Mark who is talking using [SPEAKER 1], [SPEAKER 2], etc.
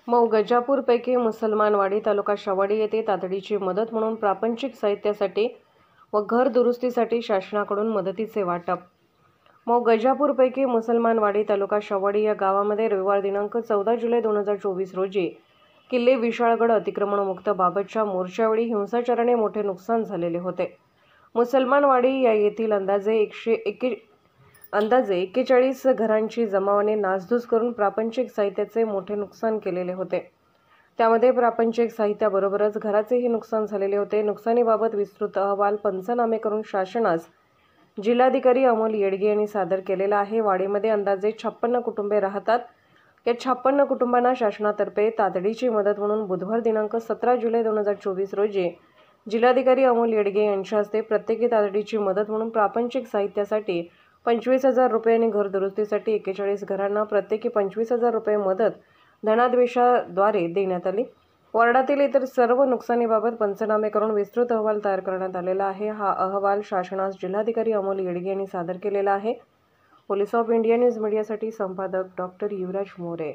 [SPEAKER 1] मौ गजापूरपैकी मुसलमानवाडी तालुका शहावाडी येथे तातडीची मदत म्हणून प्रापंचिक साहित्यासाठी व घर दुरुस्तीसाठी शासनाकडून मदतीचे वाटप। मौ गजापूरपैकी मुसलमानवाडी तालुका शहावाडी या गावामध्ये रविवार दिनांक 14 जुलै 2024 रोजी किल्ले विशाळगड अतिक्रमणमुक्त बाबतच्या मोर्चावेळी हिंसाचाराने मोठे नुकसान झालेले होते। मुसलमानवाडी या येथील अंदाजे 41 घरांची जमावाने नासधूस करून प्रापंचिक साहित्याचे मोठे नुकसान केलेले होते। त्यामध्ये प्रापंचिक साहित्याबरोबरच घराचेही नुकसान झालेले होते। नुकसानीबाबत विस्तृत अहवाल पंचनामे करून शासनास जिल्हाधिकारी अमोल येडगे यांनी सादर केलेला आहे। वाडीमध्ये अंदाजे 56 कुटुंबे राहतात। या 56 कुटुंबांना शासनातर्फे तातडीची मदत म्हणून बुधवार दिनांक 17 जुलै 2024 रोजी जिल्हाधिकारी अमोल येडगे यांच्या हस्ते प्रत्येकी तातडीची मदत म्हणून प्रापंचिक साहित्यासाठी 25,000 रुपये आणि घर दुरुस्तीसाठी 41 घरांना प्रत्येकी 25,000 रुपये मदत धनादेशाद्वारे देण्यात आली। वार्डातील इतर सर्व नुकसानीबाबत पंचनामे करून विस्तृत अहवाल तयार करण्यात आलेला आहे। हा अहवाल शासनास जिल्हाधिकारी अमोल येडगे यांनी सादर केलेला आहे। पोलीस ऑफ इंडिया न्यूज मीडियासाठी संपादक डॉ. युवराज मोरे।